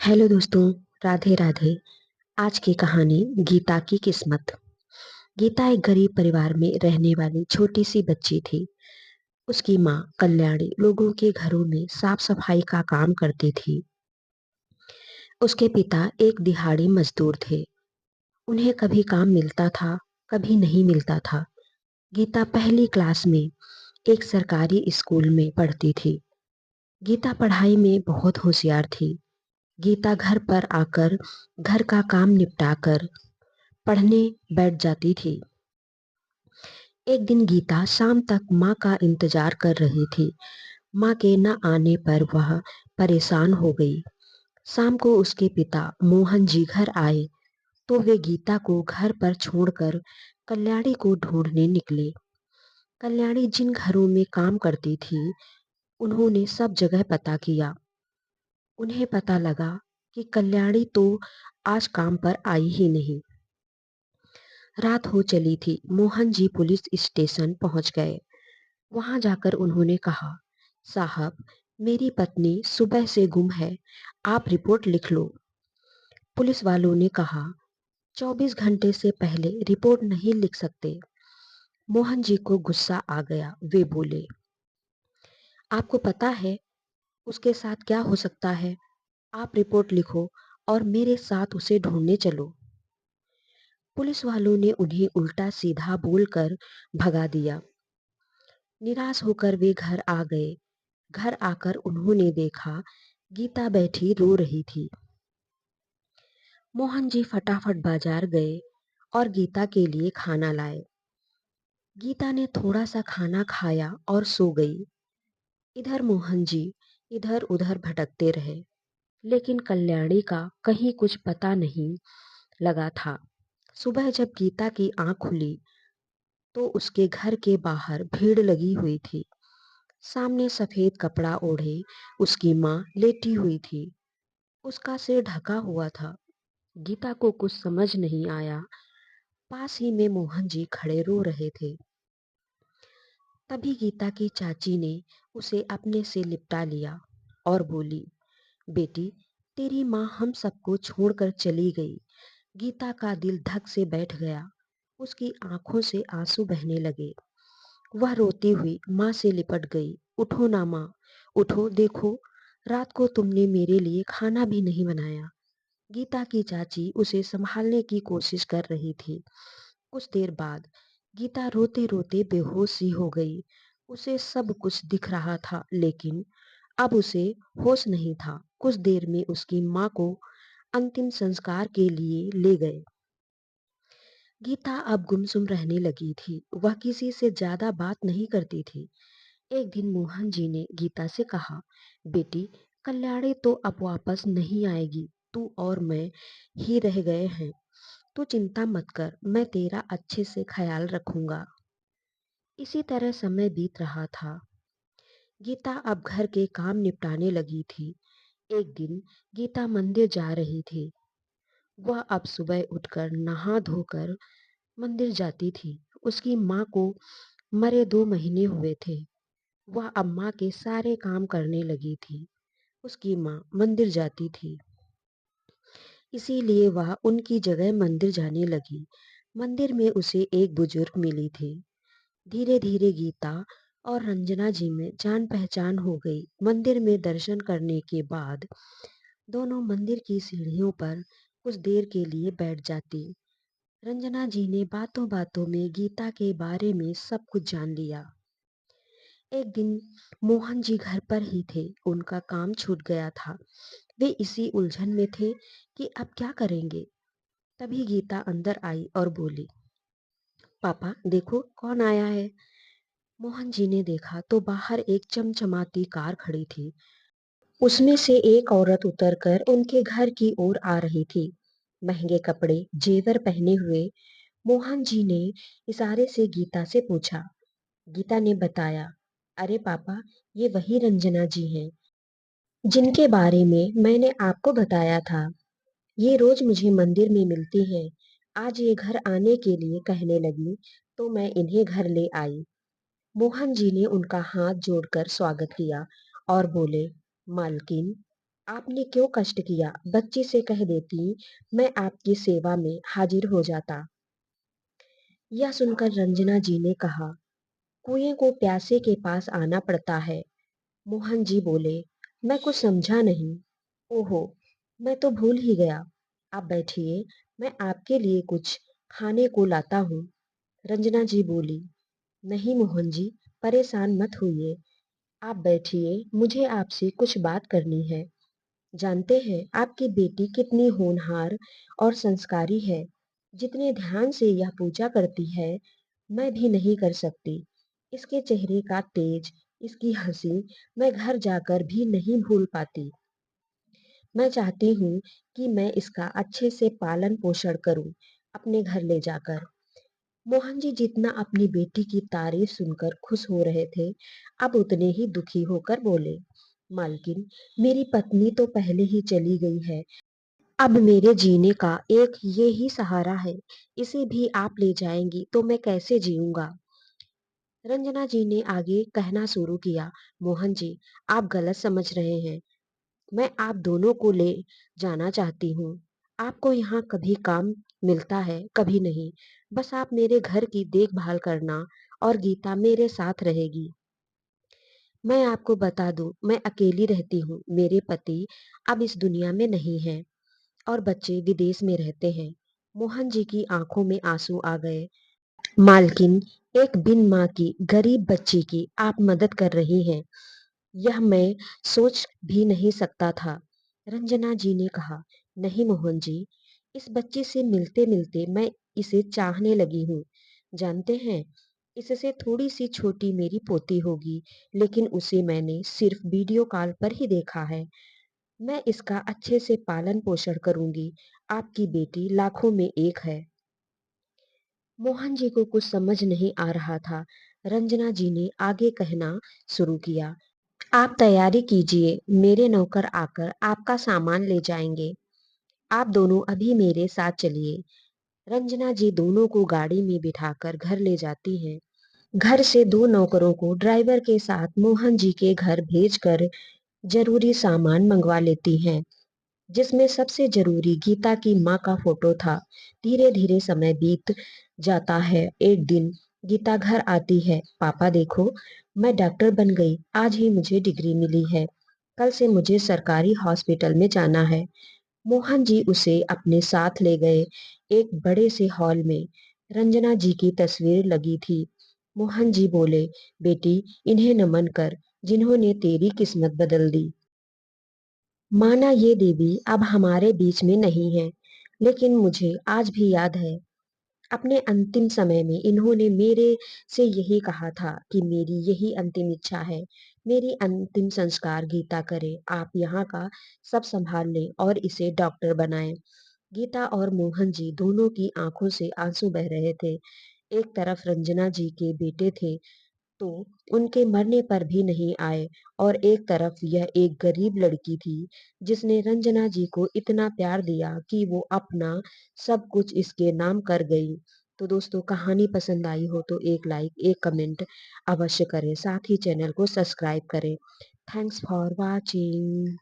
Hello दोस्तों, राधे राधे। आज की कहानी गीता की किस्मत। गीता एक गरीब परिवार में रहने वाली छोटी सी बच्ची थी। उसकी माँ कल्याणी लोगों के घरों में साफ सफाई का काम करती थी। उसके पिता एक दिहाड़ी मजदूर थे। उन्हें कभी काम मिलता था, कभी नहीं मिलता था। गीता पहली क्लास में एक सरकारी स्कूल में पढ़ती थी। गीता पढ़ाई में बहुत होशियार थी। गीता घर पर आकर घर का काम निपटाकर पढ़ने बैठ जाती थी। एक दिन गीता शाम तक माँ का इंतजार कर रही थी। माँ के न आने पर वह परेशान हो गई। शाम को उसके पिता मोहन जी घर आए तो वे गीता को घर पर छोड़कर कल्याणी को ढूंढने निकले। कल्याणी जिन घरों में काम करती थी, उन्होंने सब जगह पता किया। उन्हें पता लगा कि कल्याणी तो आज काम पर आई ही नहीं। रात हो चली थी। मोहन जी पुलिस स्टेशन पहुंच गए। वहां जाकर उन्होंने कहा, साहब, मेरी पत्नी सुबह से गुम है, आप रिपोर्ट लिख लो। पुलिस वालों ने कहा, 24 घंटे से पहले रिपोर्ट नहीं लिख सकते। मोहन जी को गुस्सा आ गया। वे बोले, आपको पता है उसके साथ क्या हो सकता है? आप रिपोर्ट लिखो और मेरे साथ उसे ढूंढने चलो। पुलिस वालों ने उन्हें उल्टा सीधा बोलकर भगा दिया। निराश होकर वे घर आ गए। घर आकर उन्होंने देखा गीता बैठी रो रही थी। मोहन जी फटाफट बाजार गए और गीता के लिए खाना लाए। गीता ने थोड़ा सा खाना खाया और सो गई। इधर मोहन जी इधर उधर भटकते रहे, लेकिन कल्याणी का कहीं कुछ पता नहीं लगा था। सुबह जब गीता की आंख खुली तो उसके घर के बाहर भीड़ लगी हुई थी। सामने सफेद कपड़ा ओढ़े उसकी माँ लेटी हुई थी। उसका सिर ढका हुआ था। गीता को कुछ समझ नहीं आया। पास ही में मोहन जी खड़े रो रहे थे। तभी गीता की चाची ने उसे अपने से लिपटा लिया और बोली, बेटी, तेरी माँ हम सबको छोड़कर चली गई। गीता का दिल धक से बैठ गया। उसकी आंखों से आंसू बहने लगे। वह रोती हुई माँ से लिपट गई। उठो ना माँ, उठो, देखो, रात को तुमने मेरे लिए खाना भी नहीं बनाया। गीता की चाची उसे संभालने की कोशिश कर रही थी। कुछ देर बाद गीता रोते रोते बेहोश सी हो गई। उसे सब कुछ दिख रहा था, लेकिन अब उसे होश नहीं था। कुछ देर में उसकी माँ को अंतिम संस्कार के लिए ले गए। गीता अब गुमसुम रहने लगी थी। वह किसी से ज्यादा बात नहीं करती थी। एक दिन मोहन जी ने गीता से कहा, बेटी, कल्याणी तो अब वापस नहीं आएगी। तू और मैं ही रह गए हैं। तू चिंता मत कर, मैं तेरा अच्छे से ख्याल रखूंगा। इसी तरह समय बीत रहा था। गीता अब घर के काम निपटाने लगी थी। एक दिन गीता मंदिर जा रही थी। वह अब सुबह उठकर नहा धोकर मंदिर जाती थी। उसकी माँ को मरे 2 महीने हुए थे। वह अब माँ के सारे काम करने लगी थी। उसकी माँ मंदिर जाती थी, इसीलिए वह उनकी जगह मंदिर जाने लगी। मंदिर में उसे एक बुजुर्ग मिली थी। धीरे धीरे गीता और रंजना जी में जान पहचान हो गई। मंदिर में दर्शन करने के बाद दोनों मंदिर की सीढ़ियों पर कुछ देर के लिए बैठ जाती। रंजना जी ने बातों बातों में गीता के बारे में सब कुछ जान लिया। एक दिन मोहन जी घर पर ही थे। उनका काम छूट गया था। वे इसी उलझन में थे कि अब क्या करेंगे। तभी गीता अंदर आई और बोली, पापा, देखो कौन आया है। मोहन जी ने देखा तो बाहर एक चमचमाती कार खड़ी थी। उसमें से एक औरत उतरकर उनके घर की ओर आ रही थी। महंगे कपड़े, जेवर पहने हुए। मोहन जी ने इशारे से गीता से पूछा। गीता ने बताया, अरे पापा, ये वही रंजना जी हैं जिनके बारे में मैंने आपको बताया था। ये रोज मुझे मंदिर में मिलती हैं। आज ये घर आने के लिए कहने लगी तो मैं इन्हें घर ले आई। मोहन जी ने उनका हाथ जोड़कर स्वागत किया और बोले, मालकिन, आपने क्यों कष्ट किया? बच्ची से कह देती, मैं आपकी सेवा में हाजिर हो जाता। यह सुनकर रंजना जी ने कहा, कुएं को प्यासे के पास आना पड़ता है। मोहन जी बोले, मैं कुछ समझा नहीं। ओहो, मैं तो भूल ही गया। आप बैठिए, मैं आपके लिए कुछ खाने को लाता हूँ। रंजना जी बोली, नहीं मोहन जी, परेशान मत होइए। आप बैठिए, मुझे आपसे कुछ बात करनी है। जानते हैं आपकी बेटी कितनी होनहार और संस्कारी है। जितने ध्यान से यह पूजा करती है, मैं भी नहीं कर सकती। इसके चेहरे का तेज, इसकी हंसी मैं घर जाकर भी नहीं भूल पाती। मैं चाहती हूँ कि मैं इसका अच्छे से पालन पोषण करूँ, अपने घर ले जाकर। मोहन जी जितना अपनी बेटी की तारीफ सुनकर खुश हो रहे थे, अब उतने ही दुखी होकर बोले, मालकिन, मेरी पत्नी तो पहले ही चली गई है। अब मेरे जीने का एक ये ही सहारा है। इसे भी आप ले जाएंगी तो मैं कैसे जीऊंगा? रंजना जी ने आगे कहना शुरू किया, मोहन जी, आप गलत समझ रहे हैं। मैं आप दोनों को ले जाना चाहती हूँ। आपको यहाँ कभी काम मिलता है, कभी नहीं। बस आप मेरे घर की देखभाल करना और गीता मेरे साथ रहेगी। मैं आपको बता दूं, मैं अकेली रहती हूँ। मेरे पति अब इस दुनिया में नहीं है और बच्चे विदेश में रहते हैं। मोहन जी की आंखों में आंसू आ गए। मालकिन, एक बिन माँ की गरीब बच्ची की आप मदद कर रही हैं, यह मैं सोच भी नहीं सकता था। रंजना जी ने कहा, नहीं मोहन जी, इस बच्चे से मिलते मिलते मैं इसे चाहने लगी हूँ। जानते हैं, इससे थोड़ी सी छोटी मेरी पोती होगी, लेकिन उसे मैंने सिर्फ वीडियो कॉल पर ही देखा है। मैं इसका अच्छे से पालन पोषण करूंगी। आपकी बेटी लाखों में एक है। मोहन जी को कुछ समझ नहीं आ रहा था। रंजना जी ने आगे कहना शुरू किया, आप तैयारी कीजिए, मेरे नौकर आकर आपका सामान ले जाएंगे। आप दोनों अभी मेरे साथ चलिए। रंजना जी दोनों को गाड़ी में बिठाकर घर ले जाती हैं। घर से दो नौकरों को ड्राइवर के साथ मोहन जी के घर भेजकर जरूरी सामान मंगवा लेती हैं, जिसमें सबसे जरूरी गीता की माँ का फोटो था। धीरे धीरे समय बीत जाता है। एक दिन गीता घर आती है, पापा देखो, मैं डॉक्टर बन गई, आज ही मुझे डिग्री मिली है। कल से मुझे सरकारी हॉस्पिटल में जाना है। मोहन जी उसे अपने साथ ले गए। एक बड़े से हॉल में रंजना जी की तस्वीर लगी थी। मोहन जी बोले, बेटी, इन्हें नमन कर, जिन्होंने तेरी किस्मत बदल दी। माना ये देवी अब हमारे बीच में नहीं है, लेकिन मुझे आज भी याद है, अपने अंतिम समय में इन्होंने मेरे से यही कहा था कि मेरी यही अंतिम इच्छा है, मेरी अंतिम संस्कार गीता करे। आप यहाँ का सब संभाल लें और इसे डॉक्टर बनाएं। गीता और मोहन जी दोनों की आंखों से आंसू बह रहे थे। एक तरफ रंजना जी के बेटे थे, तो उनके मरने पर भी नहीं आए, और एक तरफ यह एक गरीब लड़की थी, जिसने रंजना जी को इतना प्यार दिया कि वो अपना सब कुछ इसके नाम कर गई। तो दोस्तों, कहानी पसंद आई हो तो एक लाइक, एक कमेंट अवश्य करें, साथ ही चैनल को सब्सक्राइब करें। Thanks for watching.